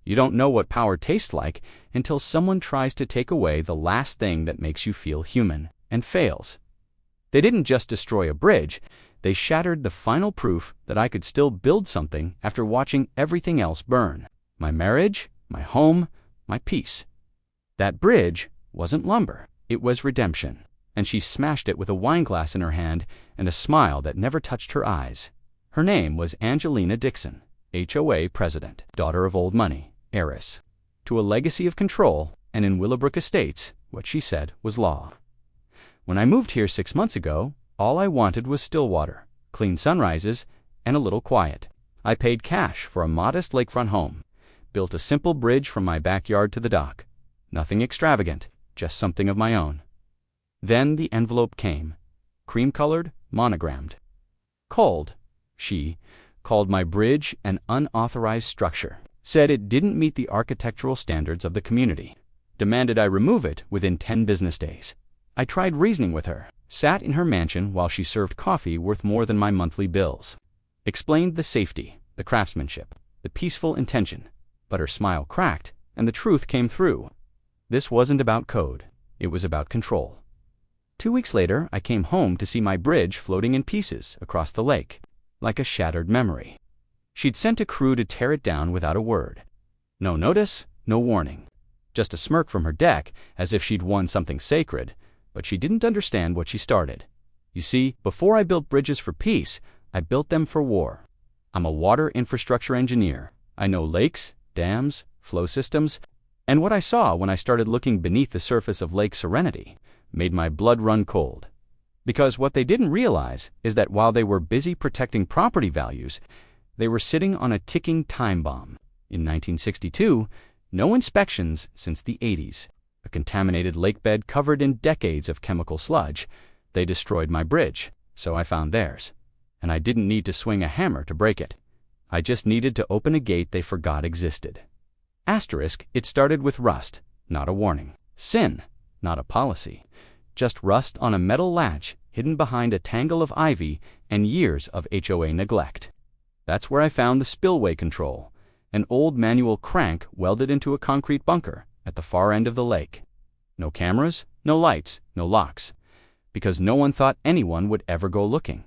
You don't know what power tastes like until someone tries to take away the last thing that makes you feel human, and fails. They didn't just destroy a bridge, they shattered the final proof that I could still build something after watching everything else burn. My marriage, my home, my peace. That bridge wasn't lumber, it was redemption, and she smashed it with a wine glass in her hand and a smile that never touched her eyes. Her name was Angelina Dixon, HOA president, daughter of old money, heiress to a legacy of control, and in Willowbrook Estates, what she said was law. When I moved here 6 months ago, all I wanted was still water, clean sunrises, and a little quiet. I paid cash for a modest lakefront home, built a simple bridge from my backyard to the dock. Nothing extravagant, just something of my own. Then the envelope came, cream-colored, monogrammed. Called, she called my bridge an unauthorized structure, said it didn't meet the architectural standards of the community, demanded I remove it within 10 business days. I tried reasoning with her, sat in her mansion while she served coffee worth more than my monthly bills, explained the safety, the craftsmanship, the peaceful intention, but her smile cracked and the truth came through. This wasn't about code, it was about control. 2 weeks later, I came home to see my bridge floating in pieces across the lake, like a shattered memory. She'd sent a crew to tear it down without a word. No notice, no warning. Just a smirk from her deck, as if she'd won something sacred, but she didn't understand what she started. You see, before I built bridges for peace, I built them for war. I'm a water infrastructure engineer. I know lakes, dams, flow systems, and what I saw when I started looking beneath the surface of Lake Serenity made my blood run cold. Because what they didn't realize is that while they were busy protecting property values, they were sitting on a ticking time bomb. In 1962, no inspections since the 80s. A contaminated lakebed covered in decades of chemical sludge. They destroyed my bridge, so I found theirs. And I didn't need to swing a hammer to break it. I just needed to open a gate they forgot existed. Asterisk, it started with rust, not a warning. Sin, not a policy. Just rust on a metal latch hidden behind a tangle of ivy and years of HOA neglect. That's where I found the spillway control, an old manual crank welded into a concrete bunker at the far end of the lake. No cameras, no lights, no locks, because no one thought anyone would ever go looking.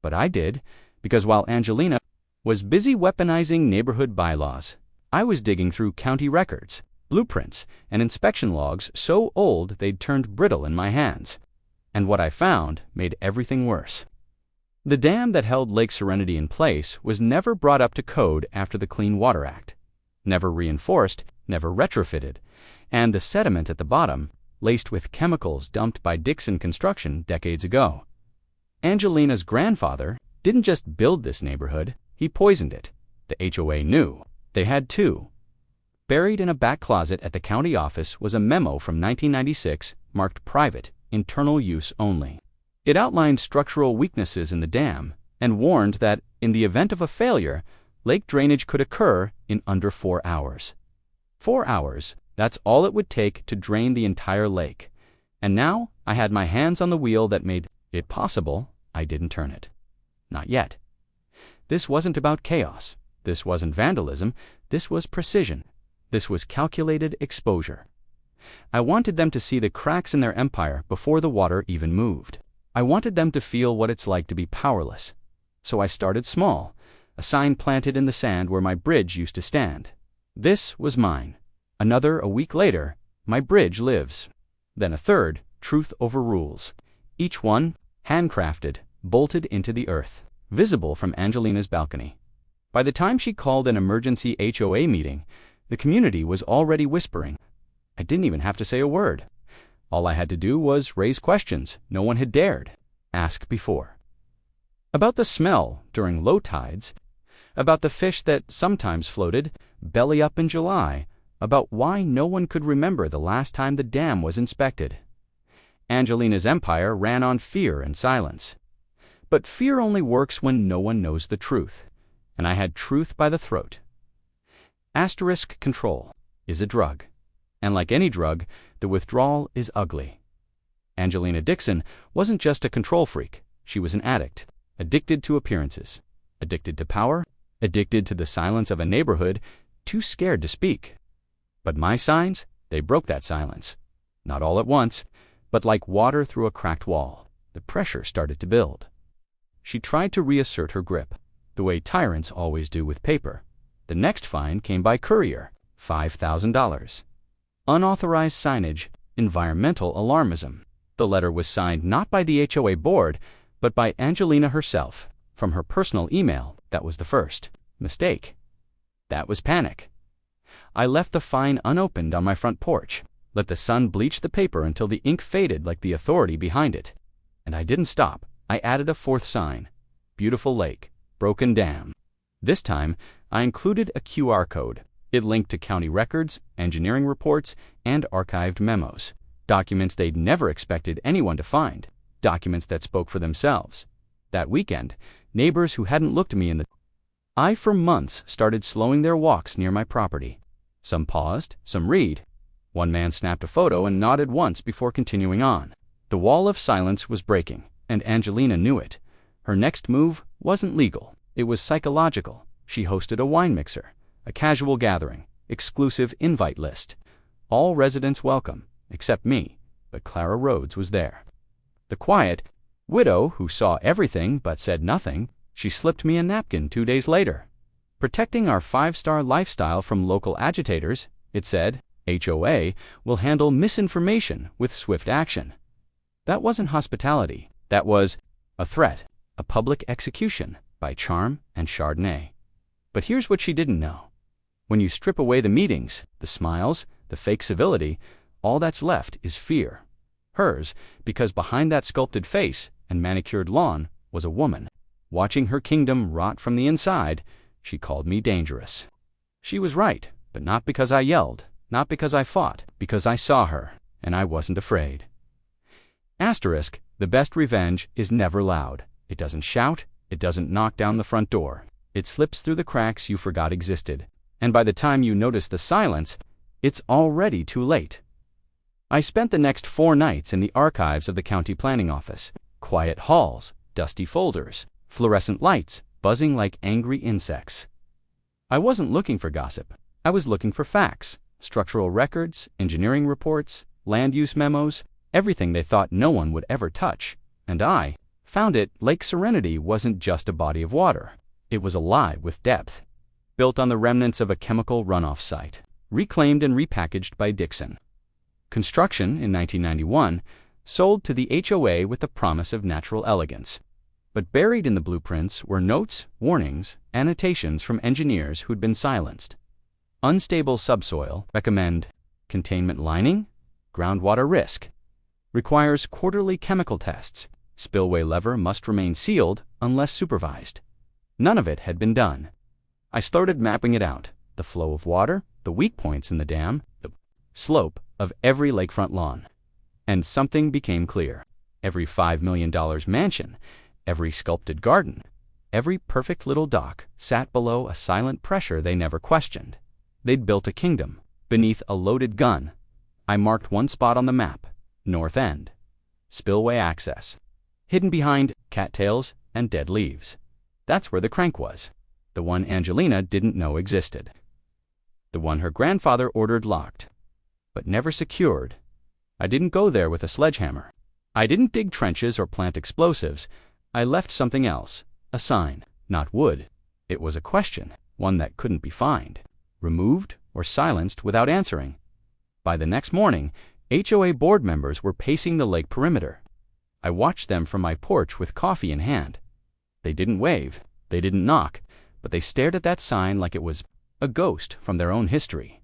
But I did, because while Angelina was busy weaponizing neighborhood bylaws, I was digging through county records, blueprints, and inspection logs so old they'd turned brittle in my hands. And what I found made everything worse. The dam that held Lake Serenity in place was never brought up to code after the Clean Water Act, never reinforced, never retrofitted, and the sediment at the bottom, laced with chemicals dumped by Dixon Construction decades ago. Angelina's grandfather didn't just build this neighborhood, he poisoned it. The HOA knew. They had too. Buried in a back closet at the county office was a memo from 1996 marked private, internal use only. It outlined structural weaknesses in the dam and warned that, in the event of a failure, lake drainage could occur in under 4 hours. 4 hours, that's all it would take to drain the entire lake. And now I had my hands on the wheel that made it possible. I didn't turn it. Not yet. This wasn't about chaos. This wasn't vandalism. This was precision. This was calculated exposure. I wanted them to see the cracks in their empire before the water even moved. I wanted them to feel what it's like to be powerless. So I started small, a sign planted in the sand where my bridge used to stand. This was mine. Another a week later, my bridge lives. Then a third, truth overrules. Each one, handcrafted, bolted into the earth, visible from Angelina's balcony. By the time she called an emergency HOA meeting, the community was already whispering. I didn't even have to say a word. All I had to do was raise questions no one had dared ask before. About the smell during low tides, about the fish that sometimes floated belly up in July, about why no one could remember the last time the dam was inspected. Angelina's empire ran on fear and silence. But fear only works when no one knows the truth, and I had truth by the throat. Asterisk control is a drug, and like any drug, the withdrawal is ugly. Angelina Dixon wasn't just a control freak, she was an addict, addicted to appearances, addicted to power, addicted to the silence of a neighborhood too scared to speak. But my signs, they broke that silence. Not all at once, but like water through a cracked wall. The pressure started to build. She tried to reassert her grip, the way tyrants always do with paper. The next fine came by courier, $5,000. Unauthorized signage, environmental alarmism. The letter was signed not by the HOA board, but by Angelina herself. From her personal email, that was the first mistake. That was panic. I left the fine unopened on my front porch, let the sun bleach the paper until the ink faded like the authority behind it. And I didn't stop. I added a fourth sign. Beautiful lake, broken dam. This time, I included a QR code. It linked to county records, engineering reports, and archived memos. Documents they'd never expected anyone to find. Documents that spoke for themselves. That weekend, neighbors who hadn't looked me in the eye for months started slowing their walks near my property. Some paused, some read. One man snapped a photo and nodded once before continuing on. The wall of silence was breaking, and Angelina knew it. Her next move wasn't legal. It was psychological. She hosted a wine mixer, a casual gathering, exclusive invite list. All residents welcome, except me, but Clara Rhodes was there. The quiet widow who saw everything but said nothing. She slipped me a napkin 2 days later. Protecting our 5-star lifestyle from local agitators, it said, HOA will handle misinformation with swift action. That wasn't hospitality. That was a threat, a public execution by charm and Chardonnay. But here's what she didn't know. When you strip away the meetings, the smiles, the fake civility, all that's left is fear. Hers, because behind that sculpted face and manicured lawn was a woman. Watching her kingdom rot from the inside, she called me dangerous. She was right, but not because I yelled, not because I fought, because I saw her, and I wasn't afraid. Asterisk, the best revenge is never loud. It doesn't shout, it doesn't knock down the front door. It slips through the cracks you forgot existed, and by the time you notice the silence, it's already too late. I spent the next 4 nights in the archives of the county planning office. Quiet halls, dusty folders, fluorescent lights buzzing like angry insects. I wasn't looking for gossip. I was looking for facts, structural records, engineering reports, land use memos, everything they thought no one would ever touch. And I found it. Lake Serenity wasn't just a body of water. It was alive with depth. Built on the remnants of a chemical runoff site, reclaimed and repackaged by Dixon. Construction in 1991, sold to the HOA with the promise of natural elegance. But buried in the blueprints were notes, warnings, annotations from engineers who'd been silenced. Unstable subsoil, recommend containment lining, groundwater risk, requires quarterly chemical tests, spillway lever must remain sealed unless supervised. None of it had been done. I started mapping it out, the flow of water, the weak points in the dam, the slope of every lakefront lawn. And something became clear. Every $5 million mansion, every sculpted garden, every perfect little dock sat below a silent pressure they never questioned. They'd built a kingdom beneath a loaded gun. I marked one spot on the map, North End. Spillway access. Hidden behind cattails and dead leaves. That's where the crank was. The one Angelina didn't know existed. The one her grandfather ordered locked, but never secured. I didn't go there with a sledgehammer. I didn't dig trenches or plant explosives. I left something else, a sign, not wood. It was a question, one that couldn't be fined, removed or silenced without answering. By the next morning, HOA board members were pacing the lake perimeter. I watched them from my porch with coffee in hand. They didn't wave, they didn't knock, but they stared at that sign like it was a ghost from their own history.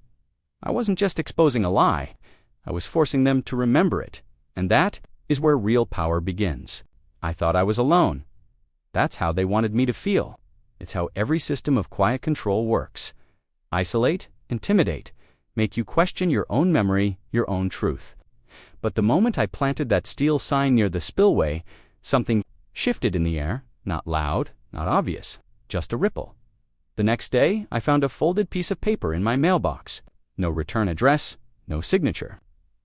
I wasn't just exposing a lie, I was forcing them to remember it, and that is where real power begins. I thought I was alone. That's how they wanted me to feel. It's how every system of quiet control works. Isolate, intimidate, make you question your own memory, your own truth. But the moment I planted that steel sign near the spillway, something shifted in the air, not loud, not obvious, just a ripple. The next day, I found a folded piece of paper in my mailbox. No return address, no signature.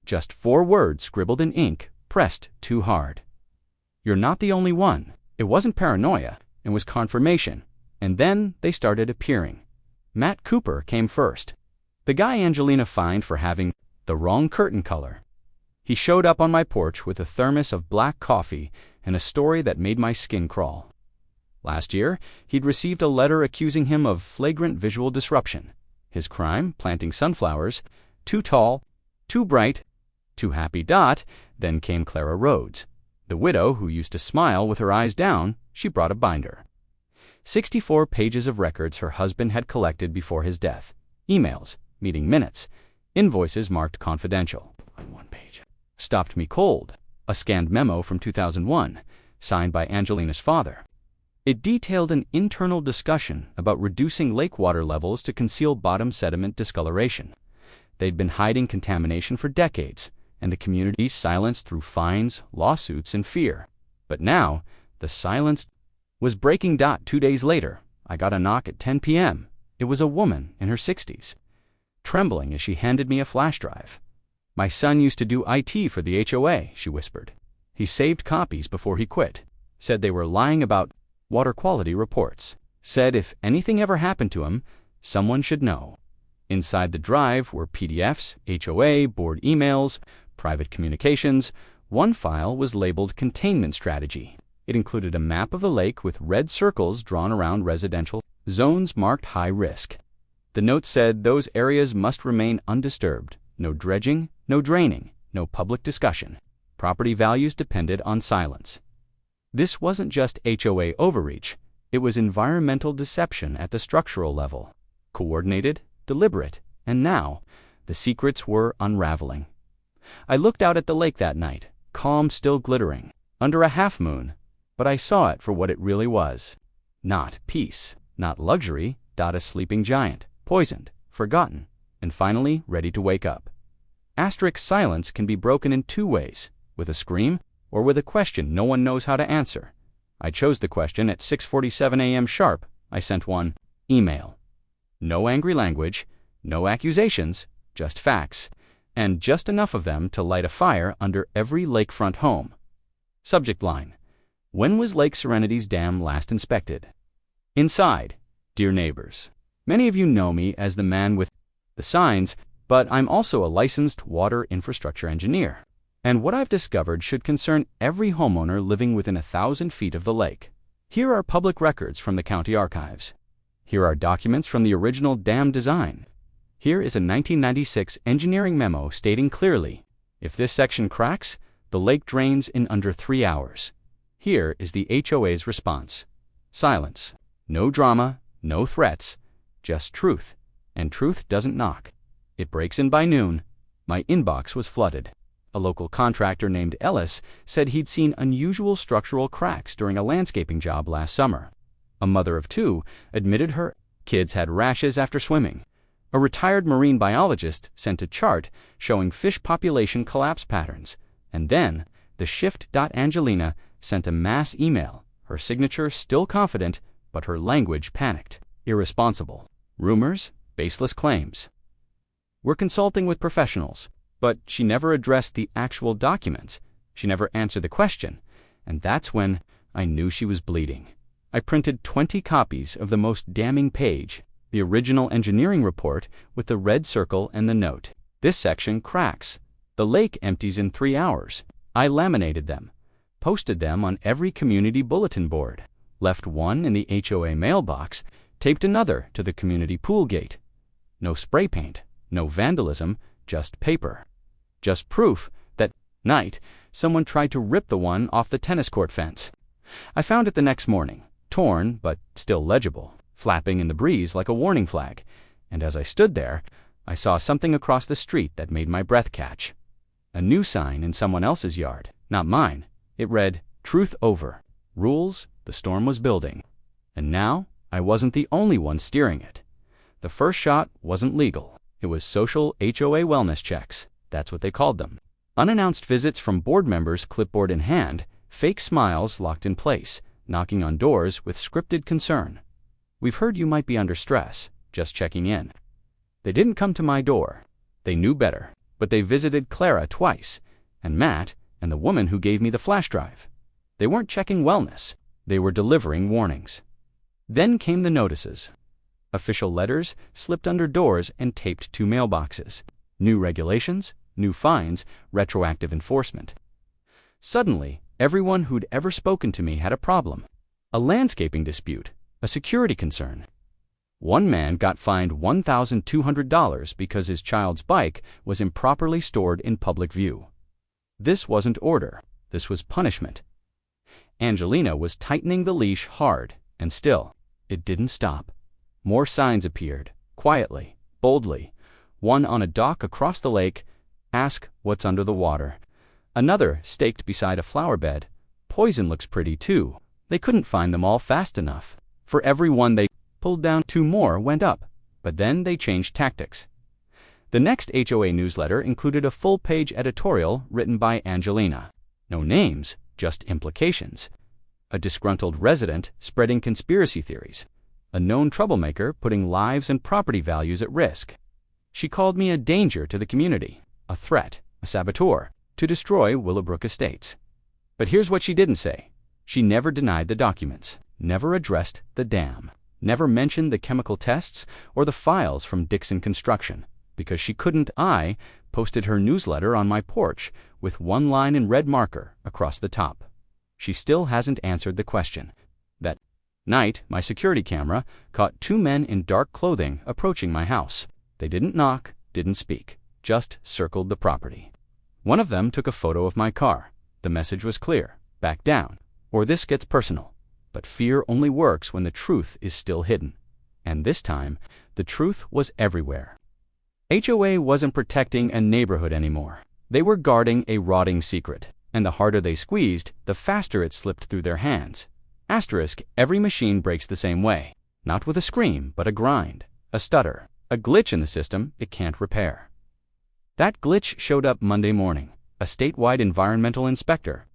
Just 4 words scribbled in ink, pressed too hard. You're not the only one. It wasn't paranoia, it was confirmation. And then they started appearing. Matt Cooper came first. The guy Angelina fined for having the wrong curtain color. He showed up on my porch with a thermos of black coffee and a story that made my skin crawl. Last year, he'd received a letter accusing him of flagrant visual disruption. His crime, planting sunflowers, too tall, too bright, too happy. Then came Clara Rhodes, the widow who used to smile with her eyes down. She brought a binder. 64 pages of records her husband had collected before his death. Emails, meeting minutes, invoices marked confidential. On one page. Stopped me cold. A scanned memo from 2001, signed by Angelina's father. It detailed an internal discussion about reducing lake water levels to conceal bottom sediment discoloration. They'd been hiding contamination for decades, and the community silenced through fines, lawsuits, and fear. But now, the silence was breaking. 2 days later, I got a knock at 10 p.m. It was a woman in her 60s, trembling as she handed me a flash drive. "My son used to do IT for the HOA," she whispered. "He saved copies before he quit. Said they were lying about water quality reports. Said if anything ever happened to him, someone should know." Inside the drive were PDFs, HOA, board emails, private communications. One file was labeled Containment Strategy. It included a map of the lake with red circles drawn around residential zones marked high risk. The note said those areas must remain undisturbed. No dredging, no draining, no public discussion. Property values depended on silence. This wasn't just HOA overreach. It was environmental deception at the structural level. Coordinated, deliberate, and now the secrets were unraveling. I looked out at the lake that night, calm, still glittering, under a half moon, but I saw it for what it really was. Not peace, not luxury. A sleeping giant, poisoned, forgotten, and finally ready to wake up. Silence can be broken in two ways, with a scream or with a question no one knows how to answer. I chose the question at 6:47 a.m. sharp. I sent one email. No angry language, no accusations, just facts, and just enough of them to light a fire under every lakefront home. Subject line: when was Lake Serenity's dam last inspected? Inside: dear neighbors. Many of you know me as the man with the signs, but I'm also a licensed water infrastructure engineer. And what I've discovered should concern every homeowner living within 1,000 feet of the lake. Here are public records from the county archives. Here are documents from the original dam design. Here is a 1996 engineering memo stating clearly, if this section cracks, the lake drains in under 3 hours. Here is the HOA's response. Silence. No drama, no threats, just truth. And truth doesn't knock. It breaks in by noon. My inbox was flooded. A local contractor named Ellis said he'd seen unusual structural cracks during a landscaping job last summer. A mother of 2 admitted her kids had rashes after swimming. A retired marine biologist sent a chart showing fish population collapse patterns. And then, the shift. Angelina sent a mass email, her signature still confident, but her language panicked. Irresponsible. Rumors, baseless claims. We're consulting with professionals. But she never addressed the actual documents. She never answered the question. And that's when I knew she was bleeding. I printed 20 copies of the most damning page, the original engineering report with the red circle and the note. This section cracks. The lake empties in 3 hours. I laminated them, posted them on every community bulletin board, left one in the HOA mailbox, taped another to the community pool gate. No spray paint, no vandalism, just paper. Just proof that night someone tried to rip the one off the tennis court fence. I found it the next morning, torn but still legible, flapping in the breeze like a warning flag. And as I stood there, I saw something across the street that made my breath catch. A new sign in someone else's yard, not mine. It read, "Truth over. Rules, the storm was building." And now, I wasn't the only one steering it. The first shot wasn't legal. It was social HOA wellness checks. That's what they called them. Unannounced visits from board members, clipboard in hand, fake smiles locked in place, knocking on doors with scripted concern. "We've heard you might be under stress. Just checking in." They didn't come to my door. They knew better, but they visited Clara twice, and Matt, and the woman who gave me the flash drive. They weren't checking wellness. They were delivering warnings. Then came the notices. Official letters slipped under doors and taped to mailboxes. New regulations, new fines, retroactive enforcement. Suddenly, everyone who'd ever spoken to me had a problem. A landscaping dispute, a security concern. One man got fined $1,200 because his child's bike was improperly stored in public view. This wasn't order, this was punishment. Angelina was tightening the leash hard, and still, it didn't stop. More signs appeared, quietly, boldly. One on a dock across the lake, "Ask what's under the water." Another staked beside a flower bed, "Poison looks pretty too." They couldn't find them all fast enough. For every one they pulled down, 2 more went up, but then they changed tactics. The next HOA newsletter included a full-page editorial written by Angelina. No names, just implications. A disgruntled resident spreading conspiracy theories. A known troublemaker putting lives and property values at risk. She called me a danger to the community, a threat, a saboteur, to destroy Willowbrook Estates. But here's what she didn't say. She never denied the documents, never addressed the dam, never mentioned the chemical tests or the files from Dixon Construction, because she couldn't. I posted her newsletter on my porch with one line in red marker across the top. She still hasn't answered the question. That night, my security camera caught 2 men in dark clothing approaching my house. They didn't knock, didn't speak, just circled the property. One of them took a photo of my car. The message was clear: back down, or this gets personal. But fear only works when the truth is still hidden. And this time, the truth was everywhere. HOA wasn't protecting a neighborhood anymore. They were guarding a rotting secret. And the harder they squeezed, the faster it slipped through their hands. Asterisk, every machine breaks the same way. Not with a scream, but a grind, a stutter, a glitch in the system it can't repair. That glitch showed up Monday morning. A statewide environmental inspector.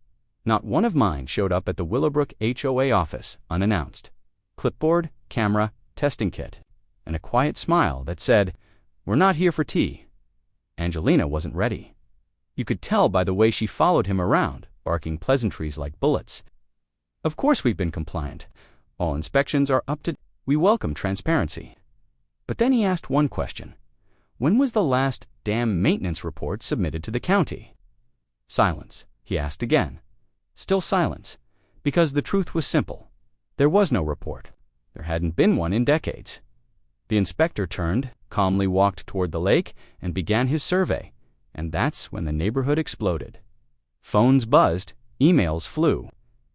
Not one of mine showed up at the Willowbrook HOA office unannounced. Clipboard, camera, testing kit, and a quiet smile that said, "We're not here for tea." Angelina wasn't ready. You could tell by the way she followed him around, barking pleasantries like bullets. Of course we've been compliant. All inspections are up to. We welcome transparency. But then he asked one question. When was the last dam maintenance report submitted to the county? Silence. He asked again. Still silence. Because the truth was simple. There was no report. There hadn't been one in decades. The inspector turned, calmly walked toward the lake, and began his survey. And that's when the neighborhood exploded. Phones buzzed, emails flew.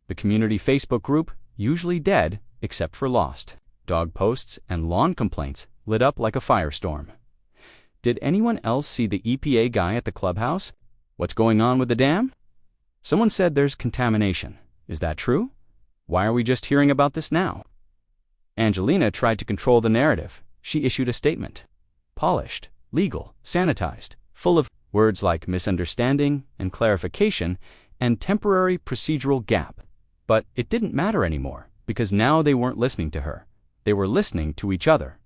The community Facebook group, usually dead except for lost. Dog posts and lawn complaints lit up like a firestorm. Did anyone else see the EPA guy at the clubhouse? What's going on with the dam? Someone said there's contamination. Is that true? Why are we just hearing about this now? Angelina tried to control the narrative. She issued a statement. Polished, legal, sanitized, full of words like misunderstanding and clarification and temporary procedural gap. But it didn't matter anymore, because now they weren't listening to her. They were listening to each other.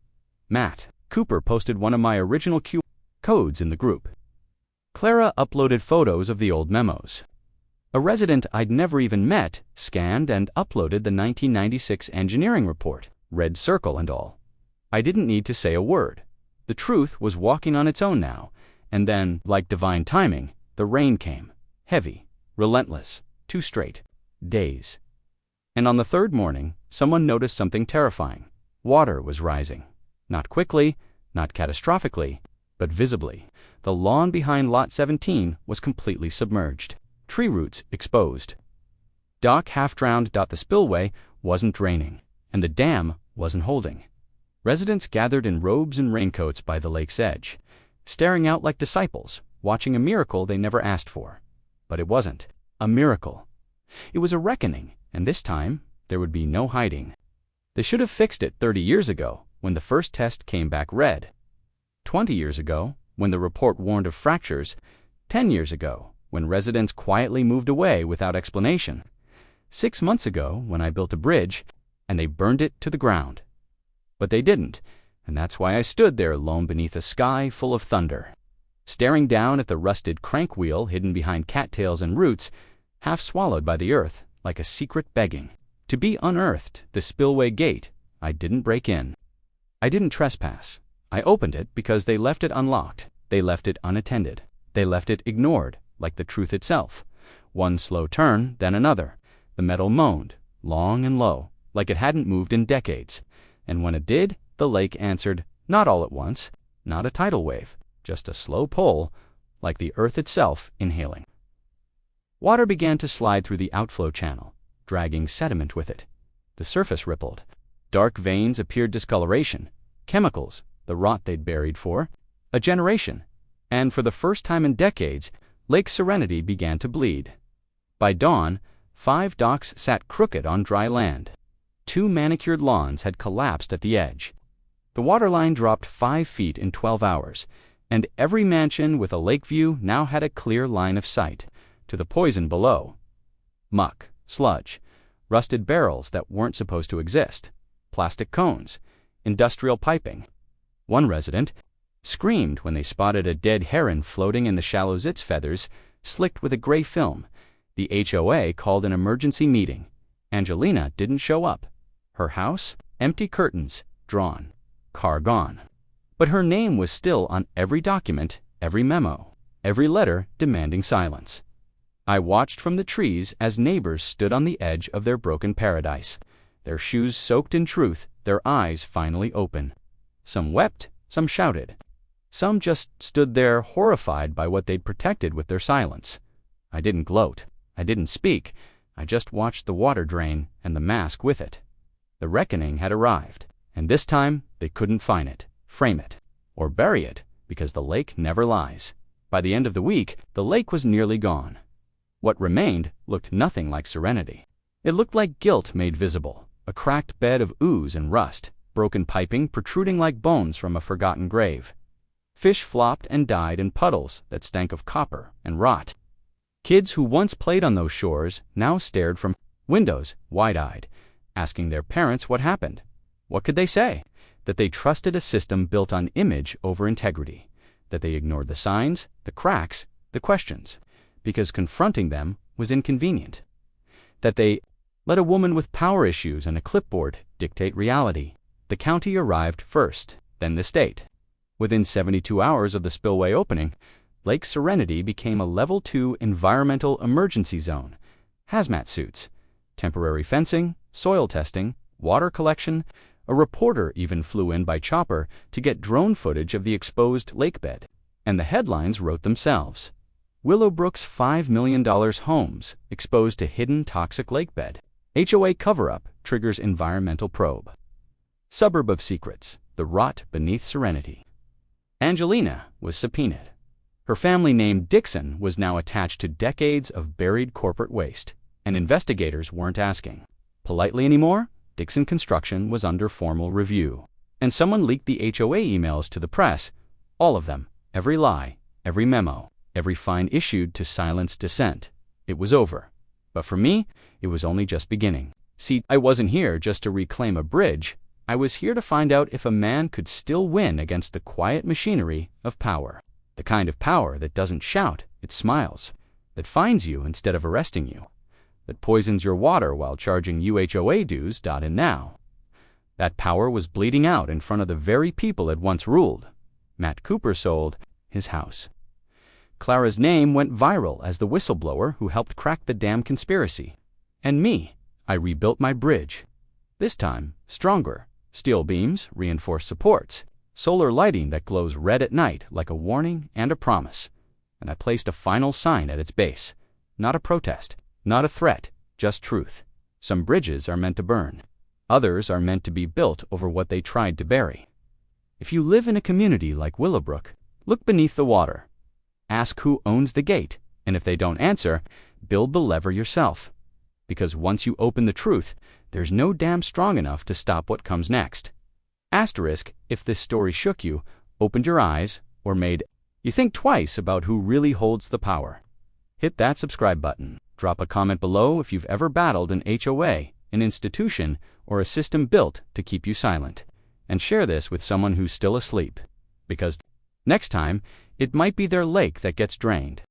Matt Cooper posted one of my original codes in the group. Clara uploaded photos of the old memos. A resident I'd never even met scanned and uploaded the 1996 engineering report, red circle and all. I didn't need to say a word. The truth was walking on its own now. And then, like divine timing, the rain came. Heavy, relentless, 2 straight days. And on the 3rd morning, someone noticed something terrifying. Water was rising. Not quickly, not catastrophically, but visibly. The lawn behind Lot 17 was completely submerged. Tree roots exposed. Dock half drowned. The spillway wasn't draining, and the dam wasn't holding. Residents gathered in robes and raincoats by the lake's edge, staring out like disciples, watching a miracle they never asked for. But it wasn't a miracle. It was a reckoning, and this time, there would be no hiding. They should have fixed it 30 years ago, when the first test came back red. 20 years ago, when the report warned of fractures. 10 years ago, when residents quietly moved away without explanation. 6 months ago, when I built a bridge, and they burned it to the ground. But they didn't, and that's why I stood there alone beneath a sky full of thunder, staring down at the rusted crank wheel hidden behind cattails and roots, half swallowed by the earth, like a secret begging to be unearthed. The spillway gate I didn't break in. I didn't trespass. I opened it because they left it unlocked. They left it unattended. They left it ignored, like the truth itself. One slow turn, then another. The metal moaned, long and low, like it hadn't moved in decades. And when it did, the lake answered, not all at once, not a tidal wave, just a slow pull, like the earth itself inhaling. Water began to slide through the outflow channel, dragging sediment with it. The surface rippled. Dark veins appeared discoloration, chemicals, the rot they'd buried for a generation. And for the first time in decades, Lake Serenity began to bleed. By dawn, 5 docks sat crooked on dry land. 2 manicured lawns had collapsed at the edge. The waterline dropped 5 feet in 12 hours, and every mansion with a lake view now had a clear line of sight to the poison below. Muck, sludge, rusted barrels that weren't supposed to exist, plastic cones, industrial piping. One resident screamed when they spotted a dead heron floating in the shallow zitz feathers, slicked with a gray film. The HOA called an emergency meeting. Angelina didn't show up. Her house, empty curtains, drawn. Car gone. But her name was still on every document, every memo, every letter demanding silence. I watched from the trees as neighbors stood on the edge of their broken paradise, their shoes soaked in truth, their eyes finally open. Some wept, some shouted. Some just stood there horrified by what they'd protected with their silence. I didn't gloat. I didn't speak. I just watched the water drain and the mask with it. The reckoning had arrived, and this time they couldn't find it, frame it, or bury it, because the lake never lies. By the end of the week, the lake was nearly gone. What remained looked nothing like serenity. It looked like guilt made visible, a cracked bed of ooze and rust, broken piping protruding like bones from a forgotten grave. Fish flopped and died in puddles that stank of copper and rot. Kids who once played on those shores now stared from windows, wide-eyed, asking their parents what happened. What could they say? That they trusted a system built on image over integrity, that they ignored the signs, the cracks, the questions, because confronting them was inconvenient, that they let a woman with power issues and a clipboard dictate reality. The county arrived first, then the state. Within 72 hours of the spillway opening, Lake Serenity became a Level 2 environmental emergency zone. Hazmat suits, temporary fencing, soil testing, water collection. A reporter even flew in by chopper to get drone footage of the exposed lakebed. And the headlines wrote themselves. Willowbrook's $5 million homes exposed to hidden toxic lakebed. HOA cover-up triggers environmental probe. Suburb of secrets, the rot beneath Serenity. Angelina was subpoenaed. Her family name Dixon was now attached to decades of buried corporate waste, and investigators weren't asking politely anymore. Dixon Construction was under formal review, and someone leaked the HOA emails to the press, all of them, every lie, every memo, every fine issued to silence dissent. It was over. But for me, it was only just beginning. See, I wasn't here just to reclaim a bridge. I was here to find out if a man could still win against the quiet machinery of power. The kind of power that doesn't shout, it smiles, that finds you instead of arresting you, that poisons your water while charging you HOA dues. And now, that power was bleeding out in front of the very people it once ruled. Matt Cooper sold his house. Clara's name went viral as the whistleblower who helped crack the damn conspiracy. And me, I rebuilt my bridge. This time, stronger. Steel beams, reinforced supports, solar lighting that glows red at night like a warning and a promise. And I placed a final sign at its base. Not a protest, not a threat, just truth. Some bridges are meant to burn. Others are meant to be built over what they tried to bury. If you live in a community like Willowbrook, look beneath the water. Ask who owns the gate, and if they don't answer, build the lever yourself. Because once you open the truth, there's no dam strong enough to stop what comes next. Asterisk, if this story shook you, opened your eyes, or made you think twice about who really holds the power. Hit that subscribe button. Drop a comment below if you've ever battled an HOA, an institution, or a system built to keep you silent. And share this with someone who's still asleep. Because next time, it might be their lake that gets drained.